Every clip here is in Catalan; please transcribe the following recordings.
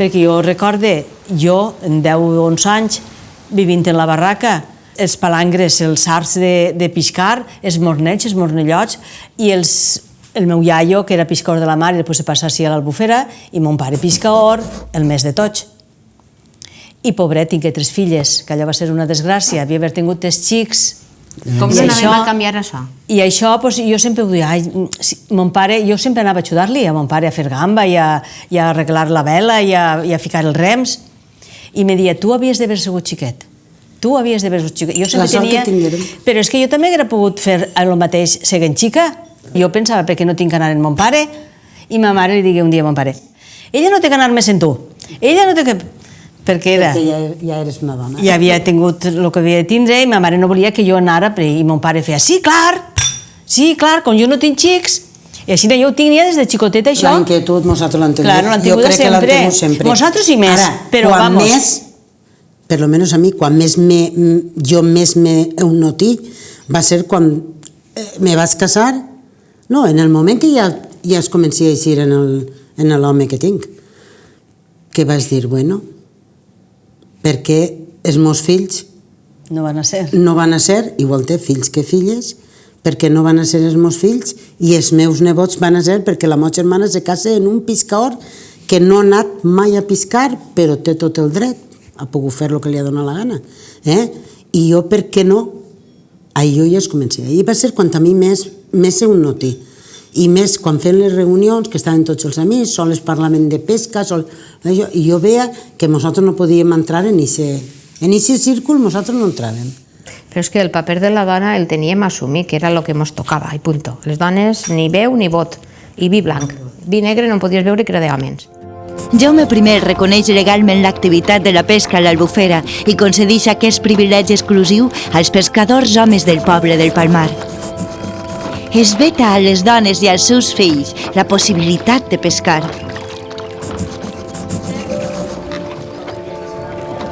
Perquè jo recorde, jo, en 10 o 11 anys, vivint en la barraca, els palangres, els arts de piscar, els mornets, els mornellots, i el meu iaio, que era piscador de la mar, i després se passa així a l'Albufera, i mon pare piscador, el més de tots. I pobret, tinc 3 filles, que allò va ser una desgràcia, havia haver tingut 3 xics. Com no anem a canviar això? I això, jo sempre ho deia, mon pare, jo sempre anava a ajudar-li a mon pare a fer gamba i a arreglar la vela i a ficar els rems, i me deia, tu havies d'haver sigut xiquet, tu havies d'haver sigut xiquet. Jo sempre tenia... Però és que jo també hauria pogut fer el mateix seguint xica. Jo pensava, perquè no tinc que anar amb mon pare, i ma mare li digué un dia a mon pare, ella no té que anar més en tu, ella no té que... Perquè ja eres una dona. Ja havia tingut el que havia de tindre i ma mare no volia que jo anara, i mon pare feia, sí, clar, com jo no tinc xics. I així jo ho tenia des de xicoteta, això. La inquietud, nosaltres l'hem tingut. Clar, l'hem tingut sempre. Nosaltres i més, però vamos. Ara, per lo menos a mi, quan jo més me notí, va ser quan me vas casar, no, en el moment que ja es comencia a eixir en l'home que tinc, que vas dir, bueno, perquè els meus fills no van a ser, igual té fills que filles, perquè no van a ser els meus fills, i els meus nebots van a ser perquè la meva germana se casa en un pescador que no ha anat mai a pescar, però té tot el dret, ha pogut fer el que li ha donat la gana. I jo, per què no? Ahir jo ja es comença. Ahir va ser quan a mi més se ho noti. I més quan fem les reunions, que estaven tots els amics, sols parlaven de pesca, i jo veia que nosaltres no podíem entrar en aquest círcul, nosaltres no entràvem. Però és que el paper de la dona el teníem assumit, que era el que ens tocava, i punto. Les dones ni veu ni vot, i vi blanc. Vi negre no podies veure que era de hòmens. Jaume I reconeix legalment l'activitat de la pesca a l'Albufera i concedeix aquest privilegi exclusiu als pescadors homes del poble del Palmar. Es veta a les dones i als seus fills la possibilitat de pescar.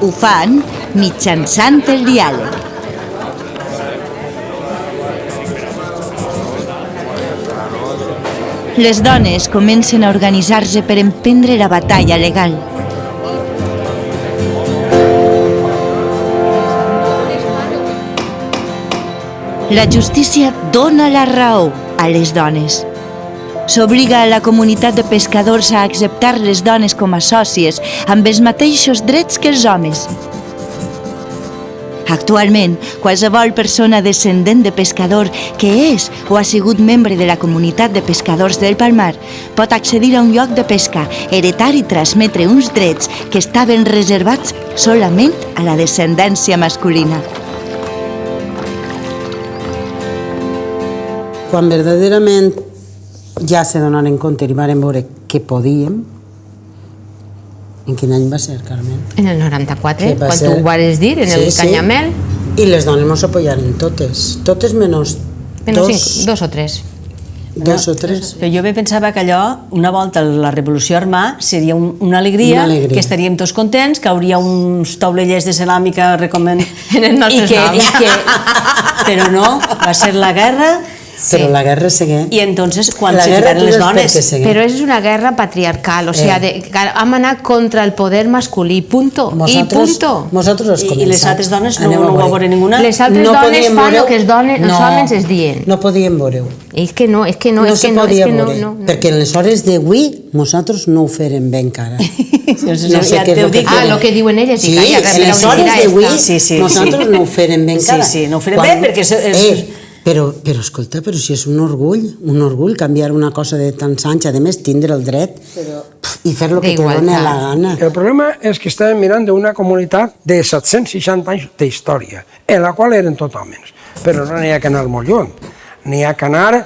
Ho fan mitjançant el diàleg. Les dones comencen a organitzar-se per emprendre la batalla legal. La justícia dona la raó a les dones. S'obliga a la comunitat de pescadors a acceptar les dones com a sòcies amb els mateixos drets que els homes. Actualment, qualsevol persona descendent de pescador que és o ha sigut membre de la comunitat de pescadors del Palmar pot accedir a un lloc de pesca, heretar i transmetre uns drets que estaven reservats solament a la descendència masculina. Quan verdaderament ja se donaren compte i van veure que podíem, en quin any va ser, Carmen? En el 94, quan tu ho vas dir, en el Canyamel. I les dones ens apoyaren totes menys dos o tres. Dos o tres. Però jo pensava que allò, una volta la revolució armada, seria una alegria, que estaríem tots contents, que hauria uns taulellers de ceràmica recomen... En els nostres noms. Però no, va ser la guerra... Però la guerra segueix. I entonces, quan se ficaren les dones... Però és una guerra patriarcal, o sigui, hem anat contra el poder masculí, punto. I punto. I les altres dones no ho va veure ninguna? Les altres dones fan el que els homes es diuen. No podíem veure-ho. És que no. No se podia veure, perquè en les hores d'avui nosaltres no ho farem bé encara. El que diuen elles. Sí, en les hores d'avui nosaltres no ho farem bé encara. Sí, no ho farem bé perquè... Però, escolta, però si és un orgull canviar una cosa de tants anys, a més, tindre el dret, I fer lo que te dona la gana. El problema és que estàvem mirant d'una comunitat de 760 anys d'història, en la qual eren tot homes. Però no n'hi ha que anar molt lluny. N'hi ha que anar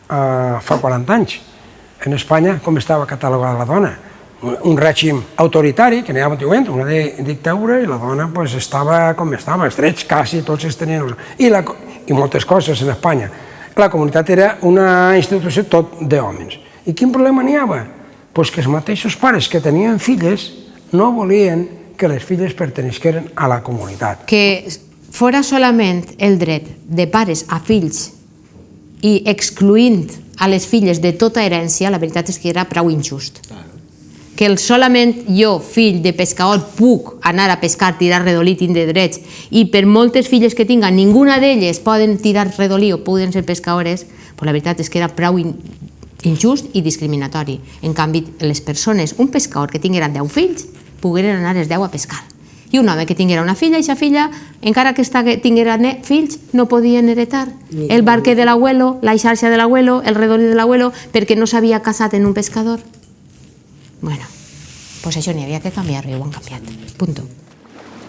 fa 40 anys. En Espanya, com estava catalogada la dona? Un règim autoritari, que n'hi ha antiguament, una dictadura, i la dona estava com estava, els drets quasi tots els tenien. I moltes coses en Espanya. La comunitat era una institució tot d'homes. I quin problema n'hi havia? Doncs que els mateixos pares que tenien filles no volien que les filles pertenesqueren a la comunitat. Que fora solament el dret de pares a fills i excloent a les filles de tota herència, la veritat és que era prou injust. Que solament jo, fill de pescador, puc anar a pescar, tirar redolí, tindre drets, i per moltes filles que tinga, ninguna d'elles poden tirar redolí o poden ser pescadores, la veritat és que era prou injust i discriminatori. En canvi, les persones, un pescador que tingueren 10 fills, pogueren anar els 10 a pescar. I un home que tinguera una filla, i aquesta filla, encara que tinguera fills, no podien heretar el barquer de l'abuelo, la xarxa de l'abuelo, el redolí de l'abuelo, perquè no s'havia casat en un pescador. Bueno, doncs això n'hi havia que canviar-ho i ho han canviat. Punto.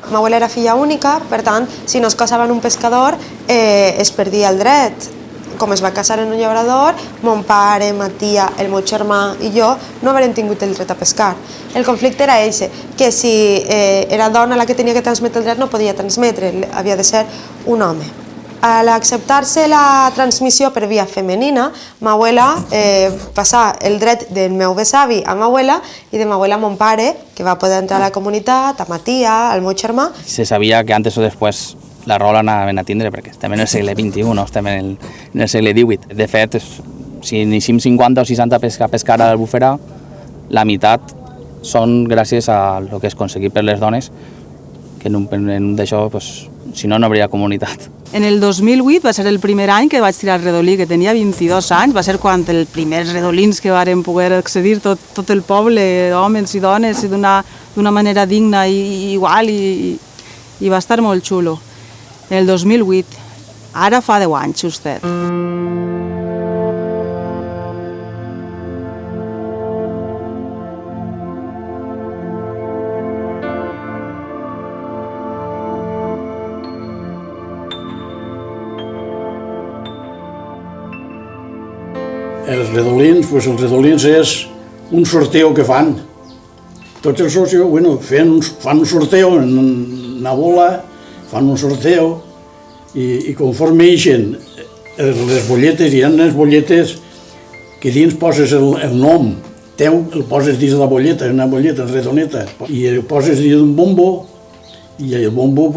Ma abuela era filla única, per tant, si no es casava en un pescador, es perdia el dret. Com es va casar en un llaurador, mon pare, ma tia, el meu germà i jo no haurem tingut el dret a pescar. El conflicte era eixe, que si era dona la que tenia que transmetre el dret no podia transmetre, havia de ser un home. Al acceptar-se la transmissió per via femenina, ma abuela passà el dret del meu besavi a ma abuela i de ma abuela a mon pare, que va poder entrar a la comunitat, a ma tia, al meu germà. Se sabia que antes o després la rola anaven a tindre, perquè estem en el segle XXI, estem en el segle XVIII. De fet, si iniciïm 50 o 60 a pescar a l'Albufera, la meitat són gràcies a el que es aconseguit per les dones, que en un d'això, si no, no hauria comunitat. En el 2008 va ser el primer any que vaig tirar redolí, que tenia 22 anys, va ser quan els primers redolins que varen poder accedir tot el poble, homes i dones, d'una manera digna i igual, i va estar molt xulo. En el 2008, ara fa 10 anys, justet. Els redolins és un sorteo que fan. Tots els socios fan un sorteo en una bola, fan un sorteo i conforme ixen les bolletes, hi ha unes bolletes que dins poses el nom teu, el poses dins de la bolleta, una bolleta redoneta, i el poses dins d'un bombo i el bombo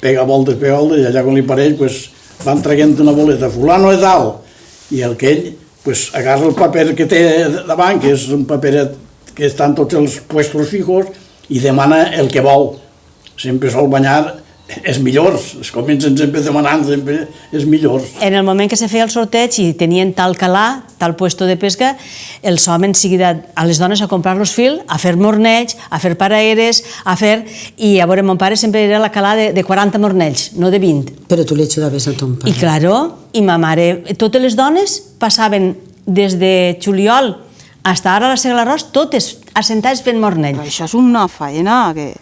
pega voltes, i allà quan li pareix van traient una boleta, fulano és dalt, i aquell agarra el paper que té davant, que és un paperet que estan tots els puestos fijos, i demana el que vol. Sempre sol guanyar els millors, es comencen sempre demanant sempre els millors. En el moment que se feia el sorteig i tenien tal calà, tal puesto de pesca, els homes seguida a les dones a comprar-los fil, a fer mornells, a fer paraeres, i a veure, mon pare sempre era la calà de 40 mornells, no de 20. Però tu li ajudaves a ton pare. I claro, i ma mare, totes les dones passaven des de juliol fins ara a la Segla Arròs, totes assentades fent mornell. Això és una faena que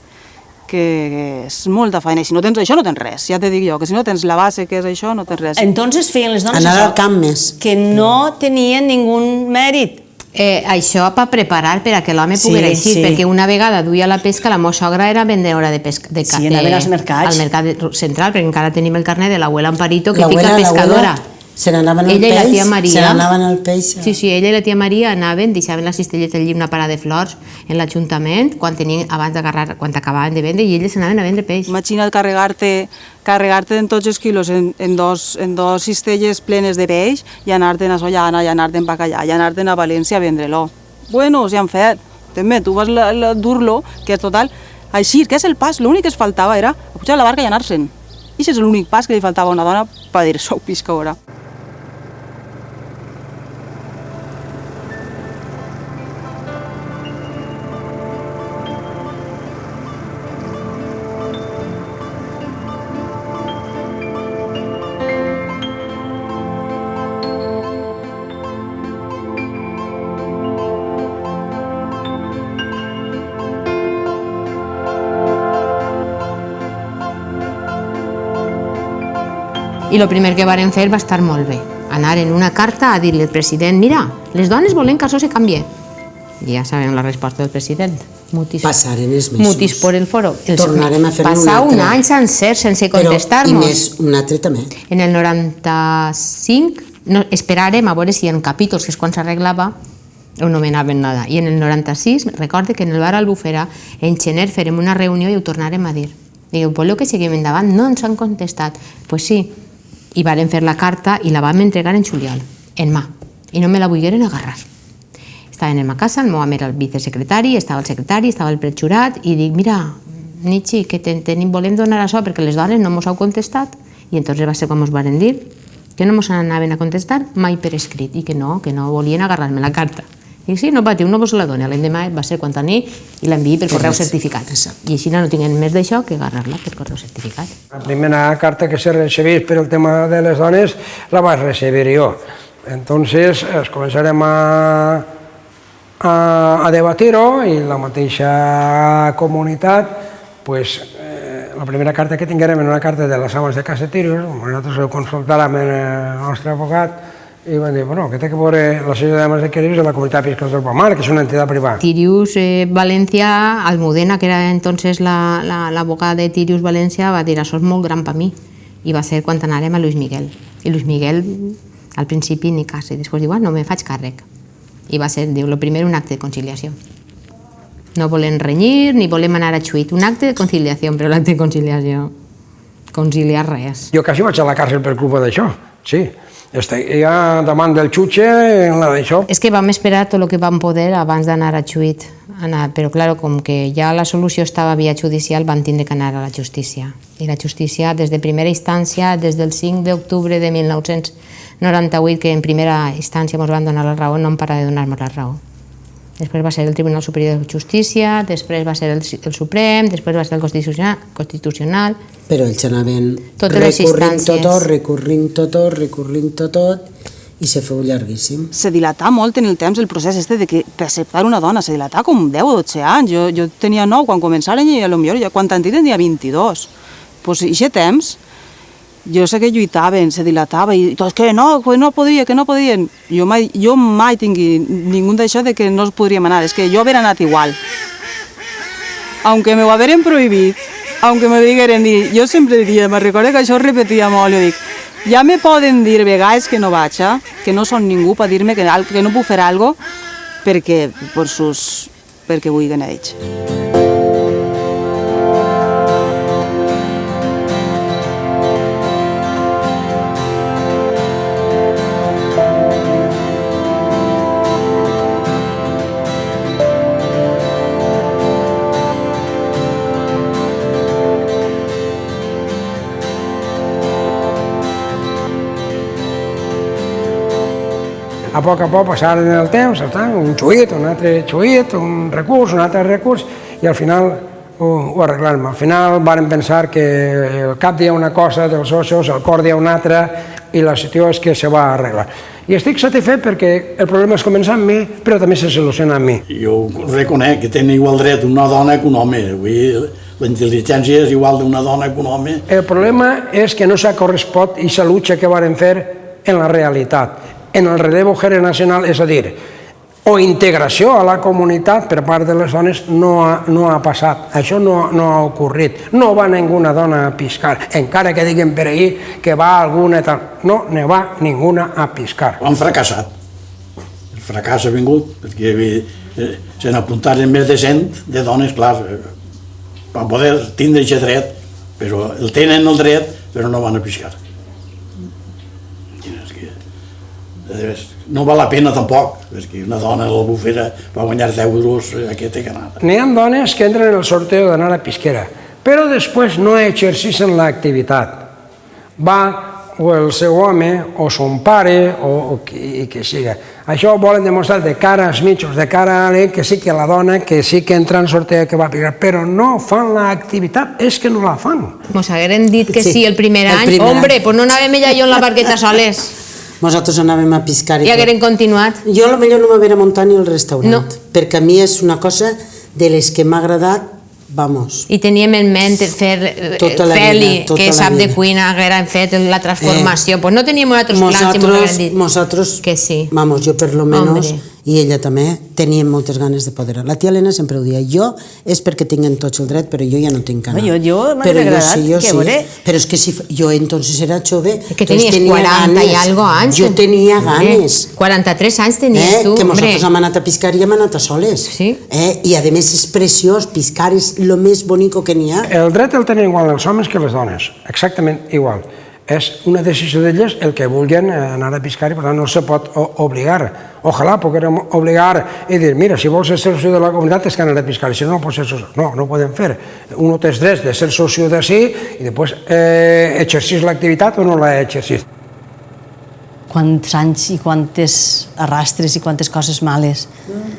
és molta feina, i si no tens això no tens res, ja te dic jo, que si no tens la base que és això no tens res. Entonces feien les dones anar al camp més, que no tenien ningú mèrit. Això per preparar per a que l'home poguera eixir, perquè una vegada duia la pesca, la meva sogra era vendedora de pesca. Sí, anaven als mercats. Al mercat central, perquè encara tenim el carnet de l'abuela Amparito, que fica pescadora. Se n'anaven al Ella i la peix, tia Maria. se n'anaven al peix. Sí, ella i la tia Maria anaven, deixaven la cistelleta allí una parada de flors en l'Ajuntament abans d'agarrar, quan acabaven de vendre, i elles anaven a vendre peix. Imagina't carregar-te en tots els quilos en dos cistelles plenes de peix i anar-te'n a Sollana, i anar-te'n a Bacallà, i anar-te'n a València a vendre-lo. Bueno, s'hi han fet. També, tu vas a dur-lo, que és total. Així, que és el pas, l'únic que es faltava era pujar a la barca i anar-se'n. I això és l'únic pas que li faltava a una dona per dir, sou pescadora. I el primer que varen fer va estar molt bé. Anar en una carta a dir-li al president, mira, les dones volen que això se canvie. I ja sabem la resposta del president. Passaren els mesos. Mutis por el foro. Tornarem a fer-ne un Passar un altre. any sencer sense I contestar-nos. més, un altre també. En el 95 esperàrem a veure si en capítols, que és quan s'arreglava, o no menaven nada. I en el 96, recorde que en el bar Albufera, en gener, farem una reunió i ho tornarem a dir. Diu, voleu que seguim endavant? No ens han contestat. Pues sí. I varen fer la carta i la vam entregar en juliol, en mà. I no me la volgueren agarrar. Estava en ma casa, el meu home era el vicesecretari, estava el secretari, estava el prejurat, i dic, mira, Nietzsche, que volem donar això perquè les dones no mos heu contestat. I entonces va ser com us varen dir, que no mos anaven a contestar mai per escrit, i que no volien agarrar-me la carta. I sí, no patiu, no vos la doni. L'endemà va ser quan tenia i l'enviï per correu certificat. I així no tinguem més d'això que agarrar-la per correu certificat. La primera carta que se recibís per el tema de les dones la vaig recibir jo. Entonces començarem a debatir-ho i la mateixa comunitat, pues, la primera carta que tinguérem era una carta de les ames de Casa Tírius, nosaltres ho consultàrem amb el nostre abogat, i van dir, bueno, que té que veure la Societat d'Ames de Tírius de la Comunitat de Pescadors del Palmar, que és una entitat privada. Tírius València, Almudena, que era entonces l'abogada de Tírius València, va dir, això és molt gran per mi. I va ser quan anàrem a Luis Miguel. I Luis Miguel, al principi, ni cas, i després diu, no me faig càrrec. I va ser, diu, el primer un acte de conciliació. No volem renyir ni volem anar a xuit. Un acte de conciliació, però l'acte de conciliació, conciliar res. Jo quasi vaig a la càrcel per culpa d'això, sí. Ja davant del jutge, en la d'això. És que vam esperar tot el que vam poder abans d'anar a xuit. Però, clar, com que ja la solució estava via judicial, van tindre que anar a la justícia. I la justícia, des de primera instància, des del 5 d'octubre de 1998, que en primera instància ens van donar la raó, no em para de donar-nos la raó. Després va ser el Tribunal Superior de Justícia, després va ser el Suprem, després va ser el Constitucional. Però ells anaven recorrint tot, i se feu llarguíssim. Se dilatà molt en el temps el procés de que per acceptar una dona se dilatà com 10 o 12 anys. Jo tenia 9 quan començaren i potser quan tenia 22. Doncs aquest temps jo sé que lluitaven, se dilatava i tots que no podien. Jo mai tingui ningú d'això de que no es podríem anar, és que jo hauria anat igual. Aunque me ho hagueren prohibit, aunque me digueren dir, jo sempre diria, me recordo que això ho repetia molt, jo dic, ja me poden dir vegades que no vaig, que no són ningú per dir-me que no puc fer alguna cosa perquè vulguin ells. A poc passaren el temps, un xuit, un altre xuit, un recurs, un altre recurs, i al final ho arreglarem. Al final vàrem pensar que el cap deia una cosa dels ossos, el cor deia una altra, i la situació és que se va arreglar. I estic satisfet perquè el problema es comença amb mi, però també se soluciona amb mi. Jo reconec que tenen igual dret una dona que un home. La intel·ligència és igual d'una dona que un home. El problema és que no s'ha correspost i la lucha que varen fer en la realitat. En el relevo generacional, és a dir, o integració a la comunitat per part de les dones no ha passat. Això no ha ocorrit. No va ninguna dona a pescar, encara que diguen per ahí que va alguna tal. No ne va ninguna a pescar. Han fracassat. El fracàs ha vingut perquè se n'apuntaren més de 100 de dones, clar, per poder tindre aquest dret, però el tenen el dret, però no van a pescar. No val la pena tampoc, perquè una dona a l'Albufera va guanyar 10 euros aquesta ganada. N'hi ha dones que entren en el sorteo d'anar a pesquera, però després no exerceixen l'activitat. Va o el seu home, o son pare, o qui que siga. Això volen demostrar de cara als mitjos, de cara a ell, que sí que la dona, que sí que entra en sorteo, que va pescar, però no fan l'activitat, és que no la fan. Mos hagueren dit que sí el primer any, hombre, pues no anàvem ella i jo en la barqueta soles. Nosaltres anàvem a pescar i hagueren continuat. Jo potser no m'haguera muntat ni el restaurant, perquè a mi és una cosa de les que m'ha agradat vamos. I teníem en ment fer Tota la Feli, vida, tota que la sap de vida. cuina, que han fet la transformació. Pues no teníem altres plans i ens han dit Nosaltres, que sí. vamos, jo per lo menos, Hombre. i ella també, teníem moltes ganes de poder. La tia Helena sempre ho dia, jo és perquè tinguen tots el dret, però jo ja no tinc ganes. Jo m'hauria agradat, que veure. Però és que si jo entonces era jove, Que tenies 40 i algo anys. Jo tenia ganes. 43 anys tenies tu, Que hombre. nosaltres hem anat a piscar i hem anat a soles. Sí. I a més és preciós, piscar és el més bonico que n'hi ha. El dret el tenen igual els homes que les dones, exactament igual. És una decisió d'elles el que vulguin anar a piscar i per tant no se pot obligar. Ojalà poguérem obligar i dir, mira, si vols ser soci de la comunitat és que anar a piscar, si no, no pots ser soci. No, no ho podem fer. Un té drets de ser soci d'ací i després exercís l'activitat o no l'ha exercit. Quants anys i quantes arrastres i quantes coses males.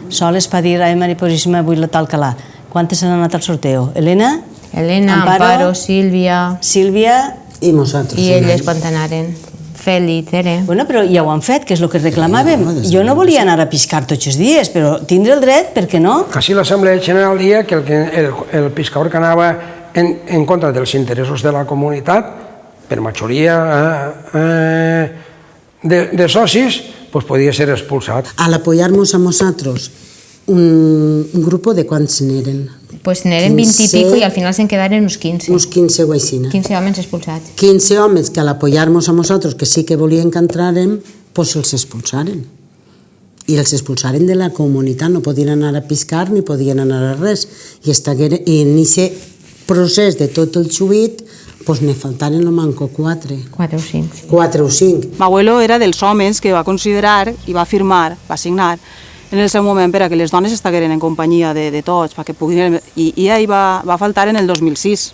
Soles per dir, ai, Maria Puríssima, vull la tal calà. Quantes han anat al sorteo? Helena? Helena, Amparo, Sílvia... Sílvia... I nosaltres. I elles quan anaren. Feli, Tere... Bueno, però ja ho han fet, que és el que reclamàvem. Jo no volia anar a piscar tots els dies, però tindre el dret, per què no? Així l'Assemblea General dia que el pescador que anava en contra dels interessos de la comunitat, per majoria de socis, pues podia ser expulsat. Al apoyar-nos a nosaltres, un grupo de quants n'eren? Pues n'eren 20 i pico i al final se'n quedaren uns 15. Uns 15 o així. 15 homes expulsats. 15 homes que al apoyar-nos a nosaltres, que sí que volien que entrarem, pues els expulsaren. I els expulsaren de la comunitat, no podien anar a piscar ni podien anar a res. I en aquest procés de tot el xuit, pues ne faltaren no manco 4. 4 o 5. 4 o 5. M'abuelo era dels homes que va considerar i va firmar, va signar, en el seu moment per a que les dones estagueren en companyia de tots, perquè puguin... I ell va faltar en el 2006.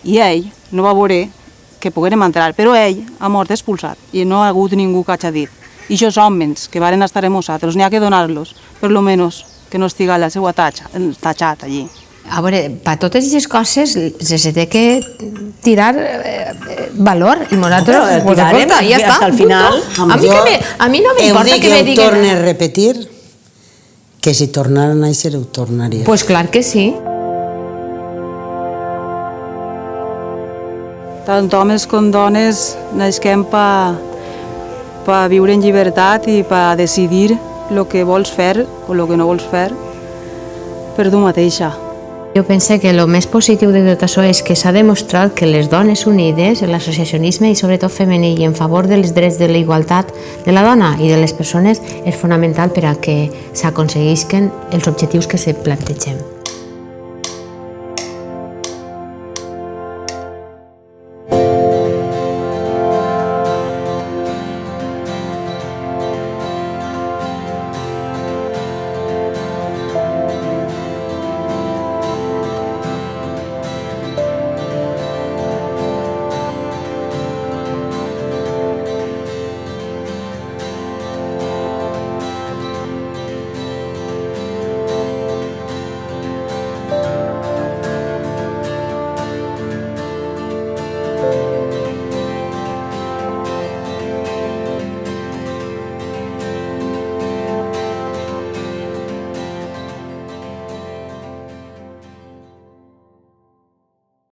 I ell no va veure que poguérem entrar, però ell ha mort expulsat i no ha hagut ningú que hagi dit. I aquests homes que varen estar amb nosaltres, n'hi ha que donar-los, per lo menos que no estiga la seva tatxat allí. A veure, per totes aquestes coses se té que tirar valor i nosaltres, pues escolta, ja està. Al final... A mi no m'importa que me diguin... diguin... Torne a repetir que si tornaran a ser ho tornaria. Pues clar que sí. Tant homes com dones naixem per viure en llibertat i per decidir el que vols fer o el que no vols fer per tu mateixa. Jo penso que el més positiu de tot això és que s'ha demostrat que les dones unides, l'associacionisme i sobretot femení i en favor dels drets de la igualtat de la dona i de les persones és fonamental per a que s'aconseguisquen els objectius que se plantegem.